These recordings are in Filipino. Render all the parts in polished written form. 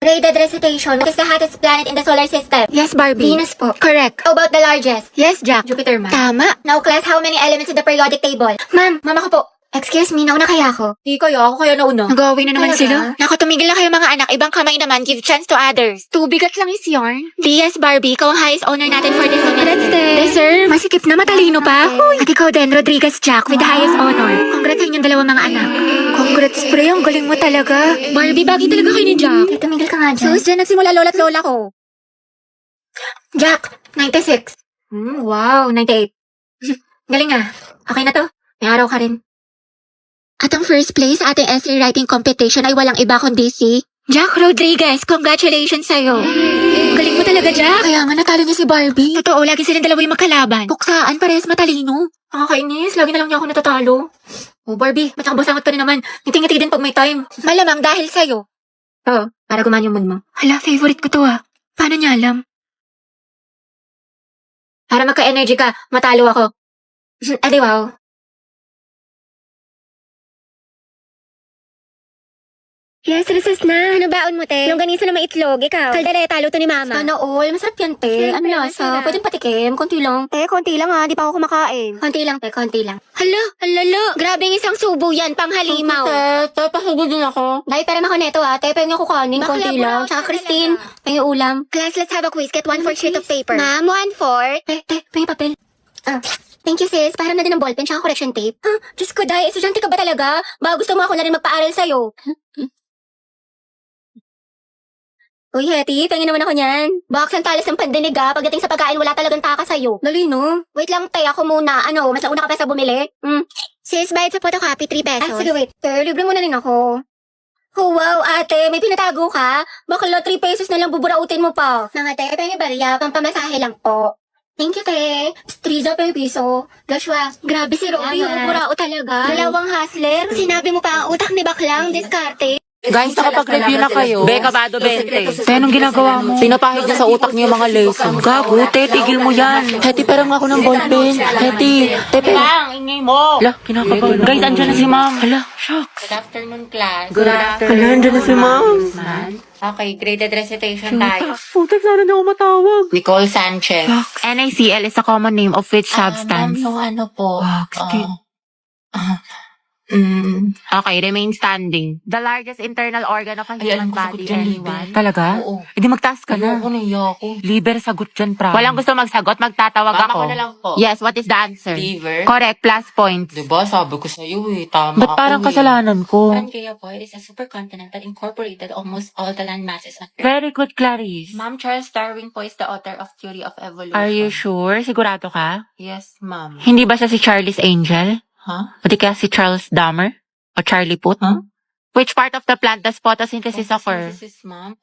Graded recitation. What is the hottest planet in the solar system? Yes, Barbie. Venus po. Correct. How about the largest? Yes, Jack. Jupiter, ma'am. Tama. Now, class, how many elements in the periodic table? Ma'am, mama ko po. Excuse me, nauna kaya ako? Di kaya ako kaya nauna. Nag-away na naman Talaga? sila. Naku, tumigil na kayo mga anak. Ibang kamay naman. Give chance to others. Tubigat lang is yarn. DS Barbie, ikaw ang highest honor natin for this semester. Deserve. Masikip na, matalino pa. At ikaw din, Rodriguez Jack, with the highest honor. Congrats sa inyong dalawang mga anak. Congrats, pre. Ang galing mo talaga. Barbie, bagay talaga kayo ni Jack. Tumigil ka nga dyan. Sus, dyan nagsimula lola't lola ko. Jack, 96. Wow, 98. Galing ah. Okay na to. May araw ka rin. At ang first place sa ating essay writing competition ay walang iba kundi si Jack Rodriguez. Congratulations sa'yo. Galing mo talaga, Jack. Kaya nga natalo niya si Barbie. Totoo, lagi silang dalawa yung magkalaban. Puksaan, parehas matalino. Nakakainis. Lagi na lang niya ako natatalo. Oh, Barbie, matakabasangot ka rin naman. Ngiti-ngiti din pag may time. Malamang dahil sa'yo. Oo, para gumaan yung mood mo. Hala, favorite ko to ah. Paano niya alam? Para magka-energy ka, matalo ako. Adi wow. Yes, recess na. Ano baon mo, te? Longganisa na maitlog, ikaw. Kaldereta, luto ni mama. Sana all. Masarap yan, te. Ano Siyempre, lasa? masarap. Pwedeng patikim. Konti lang. Te, konti lang ha. Di pa ako kumakain. Konti lang, te. Konti lang. Hala, halala. Grabing isang subo yan, panghalimaw. Te, pasugod din ako. Dahil pera ako neto, ha. Te, pwede ako kanin. Bakla, Konti bro. lang. Tsaka Christine, pwede ulam. Class, let's have a quiz. Get 1/4 sheet of paper. Ma'am, 1/4. Te, pwede papel. Thank you, sis. Para na din ng ballpen tsaka correction tape. Diyos ko, Day. Estudyante ka ba talaga? Ba gusto mo ako na rin magpaaral sa'yo? Uy, Hetty, pengin naman ako niyan. Box ang talas ng pandinig pagdating sa pagkain wala talagang taka sa'yo. Dali, no? Wait lang, te, ako muna. Ano, mas nauna ka pa sa bumili? Sis, bayad sa photocopy, 3 pesos. Sige, wait. Te, libre mo na rin ako. Oh, wow, ate, may pinatago ka? Bakla 3 pesos na lang buburautin mo pa. Mga te, pengi barya, pampamasahe lang po. Thank you, te. Striza pa yung piso. Joshua, Grabe si Robby, Salamat. burao talaga. dalawang hustler. Sinabi mo pa ang utak ni Baklang, diskarte. Guys, nakapag-review na kayo. Beka, Bado 20. Te, anong ginagawa mo? Pinapahid niya sa utak niyo yung mga lesson. Gago, te, tigil mo yan. Heti, pero nga ako ng ballpen. Heti, te, Lang, ingay mo. Hala, kinakabahan. Guys, andyan na si ma'am. Hala, shucks. Good afternoon, class. Good Hala, afternoon. andyan na si ma'am. Okay, graded recitation tayo. Putek, sana na ako matawag. Nicole Sanchez. NaCl is a common name of which substance? Ma'am, yung ano po. Excuse- Okay, remain standing. The largest internal organ of a Ay, human alam ko, body, sagot dyan, anyone? liver. Talaga? Oo. Hindi magtaas ka na. Ayoko, naiya ako. Liber, sagot dyan, pra. Walang gusto magsagot, magtatawag Mama ako. ko na lang po. Yes, what is the answer? Liver. Correct, plus points. Diba, sabi ko sa'yo Tama Ba't parang ako kasalanan ko? Pangea po is a supercontinent that incorporated almost all the land masses on Earth. Very good, Clarice. Ma'am, Charles Darwin po is the author of Theory of Evolution. Are you sure? Sigurado ka? Yes, ma'am. Hindi ba siya si Charlie's Angel? Huh? O di kaya si Charles Dahmer? O Charlie Puth? Huh? Which part of the plant does photosynthesis occur? Photosynthesis, ma'am.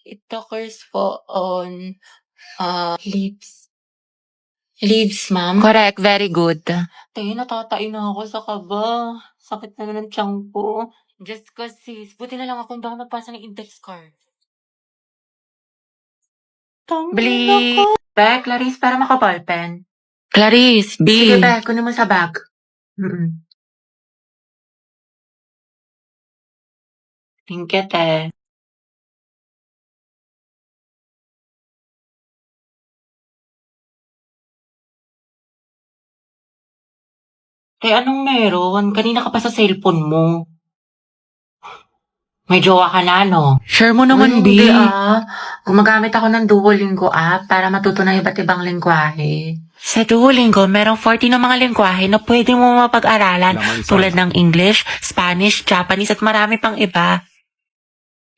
It occurs po on leaves. Leaves, ma'am. Correct, very good. Tayo, natatain na ako sa kaba. Sakit na ng tiyan ko. Just cause sis, buti na lang ako hindi ako nagpasa ng index card. Bleep. Be, Clarice, para makaballpen. Clarice, B. Sige, Be, kunin mo sa bag. Thank you, te. Eh, anong meron? Kanina ka pa sa cellphone mo. May jowa ka na, no? Sure mo naman, B. Hindi Gumagamit ako ng Duolingo app para matuto ng iba't ibang lengguwahe. Sa Duolingo, merong 40 na mga lengguwahe na pwede mo mapag-aralan tulad ng English, Spanish, Japanese at marami pang iba.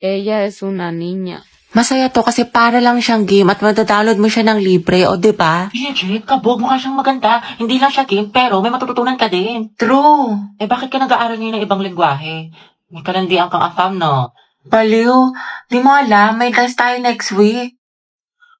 Ella es una niña. Masaya to kasi para lang siyang game at matadownload mo siya ng libre, o diba? Legit, kabog, mukha siyang maganda. Hindi lang siya game, pero may matututunan ka din. True. Eh, bakit ka nag-aaral ngayon ng ibang lengguwahe? May kalandian kang afam, no? Baliw, di mo alam, may class tayo next week.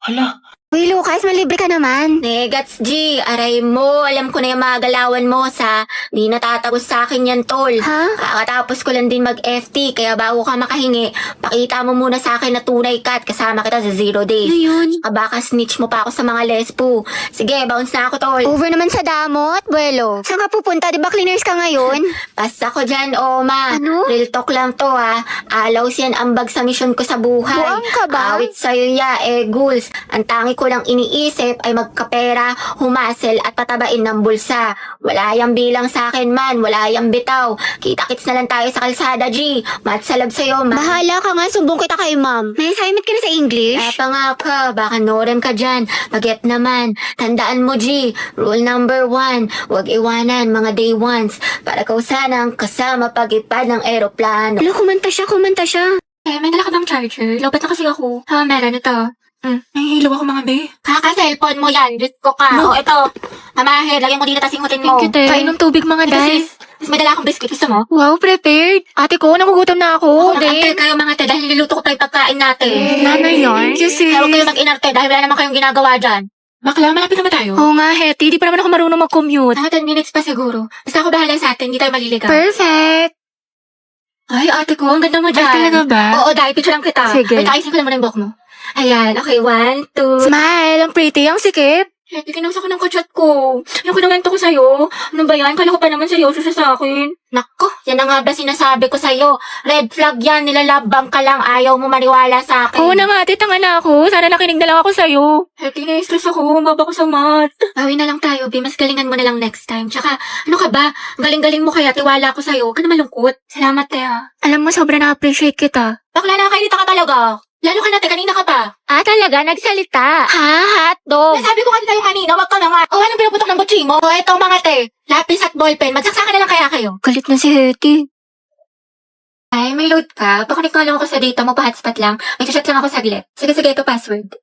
Hala, Uy, Lucas, malibre ka naman. Negats G, aray mo, alam ko na yung mga galawan mo sa di natatagos sa akin yan tol. Ha? Kakatapos ko lang din mag-FT, kaya bago ka makahingi, pakita mo muna sa akin na tunay ka at kasama kita sa 0 days. Ano yun? Baka snitch mo pa ako sa mga lespo. Sige, bounce na ako tol. Over naman sa damot, buwelo. Saan ka pupunta? Di ba cleaners ka ngayon? Basta ko dyan, Oma. Ano? Real talk lang to ha. Alaws yan ambag sa misyon ko sa buhay. Buang ka ba? Awit sa'yo ya, goals. Ang tangi ko lang iniisip ay magkapera, humasel at patabain ng bulsa. Wala yang bilang sa akin man, wala yang bitaw. Kita-kits na lang tayo sa kalsada, G. Matsalab sa'yo, ma. Bahala ka nga, sumbong kita kay ma'am. May assignment ka na sa English? Kaya pa nga ka, baka noren ka dyan. Baget naman. Tandaan mo, G. Rule number 1, huwag iwanan mga day ones. Para kau sanang kasama pag-ipad ng eroplano. Alo, kumanta siya. Eh, may dala ka bang charger? Lobat na kasi ako. Meron ito. Nahihilo ako mga be. Kaka-cellphone mo yan. Diyos ko ka. O, ito. Mamahir, lagyan mo dito tas ingutin mo. Thank you, te. Painom tubig mga Ito, day. sis. Mas may dala akong biscuit. Gusto mo? Wow, prepared. Ate ko, nagugutom na ako. Nakantay kayo mga te dahil niluluto ko pa yung pagkain natin. Nanay yarn? Thank you, sis. Kaya huwag kayo mag-inarte dahil wala naman kayong ginagawa dyan. Bakla, malapit naman tayo. Oo nga, Hetty. Di pa naman ako marunong mag-commute. Mga 10 minutes pa siguro. Basta ako bahala sa atin. Hindi tayo maliligaw. Perfect. Ay, ate ko. Ang ganda mo Ay, dyan. talaga ba? Oo, dahil picture lang kita. Sige. Wait, ayusin ko lang muna yung buhok mo. Ayan. Okay, 1, 2. Smile. Ang pretty. Ang sikip. Hetty, kinausa ko ng kachat ko. Yung kinawento ko sa'yo. Ano ba yan? Kala ko pa naman seryoso siya sa akin. Nako, yan ang nga ba sinasabi ko sa'yo. Red flag yan. Nilalabang ka lang. Ayaw mo maniwala sa akin. Oo na nga, ate. Tanga na ako. Sana nakinig na lang ako sa'yo. Hetty, na-stress ako. Mababa ko sa math. Bawi na lang tayo, B. Mas galingan mo na lang next time. Tsaka, ano ka ba? Ang galing-galing mo kaya. Tiwala ko sa'yo. Huwag ka na malungkot. Salamat, Tea. Alam mo, sobra na-appreciate kita. Bakla, nakakainita ka talaga. Lalo ka natin, kanina ka pa. Ah, talaga? Nagsalita? Ha? Hotdog? Nasabi ko kasi sa'yo kanina, wag ka na nga. O, anong pinuputok ng butsi mo? O, eto mga te. Lapis at ballpen. Magsaksakan na lang kaya kayo. Galit na si Hetty. Ay, may load ka. Pakunik ko lang ako sa data mo, pa-hotspot lang. May chat lang ako saglit. Sige, ito password.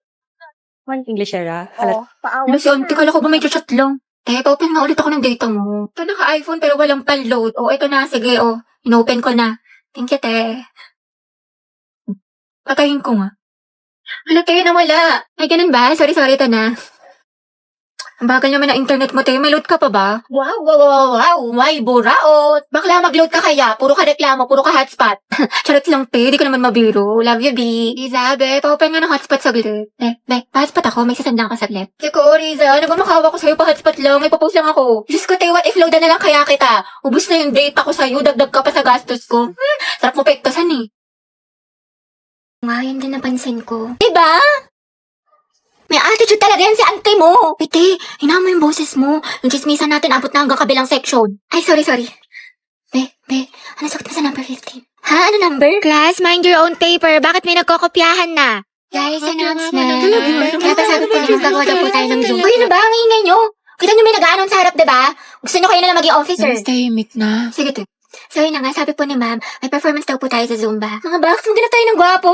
English era. Ano si auntie, kala ko ba may chat lang? Eh, pa-open nga ulit ako ng data mo. Ito naka-iPhone pero walang pan-load. O, ito na, sige, o. In-open ko na. Thank you, te. Patayin ko nga. Wala kayo na wala. Ay, ganun ba? Sorry, ito na. Ang bagal naman ng internet mo, te. May load ka pa ba? Wow. May buraot. Bakla, mag-load ka kaya. Puro ka reklamo, puro ka hotspot. Charot lang, te. Di ko naman mabiro. Love you, B. Isabe, pa-open nga ng hotspot saglit. Pa-hotspot ako. May sasandang ka saglit. Siko, Riza. Nagmamakawa ko sa'yo pa-hotspot lang. May papost lang ako. Diyos ko, te. What if loadan na lang kaya kita? Ubus na yung data ko sa'yo. Dagdag ka pa sa gastos ko. Sarap mo pektosan eh. Ngayon din napansin ko. Diba? May attitude talaga yan si auntie mo. Ite, hinaan mo yung boses mo. Yung chismisan natin abot na hanggang kabilang section. Ay, sorry. Be, ano sagot mo sa number 15? Ha? Ano number? Class, mind your own paper. Bakit may nagkokopyahan na? Guys, announcement. Kaya pa sabi ko naman gagawa daw po tayo ng Zoom. Uy, ano ba? Ang ingay nyo. Kita nyo may nag-aanon sa harap, diba? Gusto nyo kayo na lang maging officer. Tahimik na. Sige, te. So, yun na nga, sabi po ni ma'am, may performance daw po tayo sa Zumba. Mga box, maghanap tayo ng gwapo.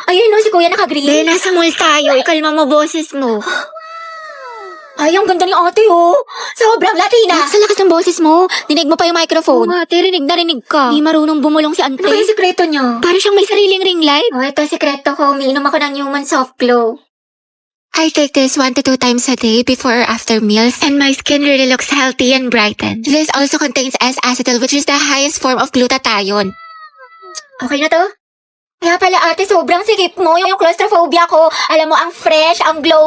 Ayun, no, si kuya naka-green. Be, nasa mall tayo. Ikalma mo boses mo. Ay, ang ganda ni ate, oh. Sobrang Latina. Sa lakas ng boses mo, dinig mo pa yung Oo microphone. nga, ate, rinig na rinig ka. Di marunong bumulong si ante. Ano ba yung sikreto niyo? Para siyang may sariling ring light. Oh, ito sikreto ko. Umiinom ako ng human soft glow. I take this 1 to 2 times a day before or after meals, and my skin really looks healthy and brightened. This also contains S-acetyl, which is the highest form of glutathione. Okay na to? Kaya pala ate, sobrang sikip mo. Yung claustrophobia ko. Alam mo, ang fresh, ang glow.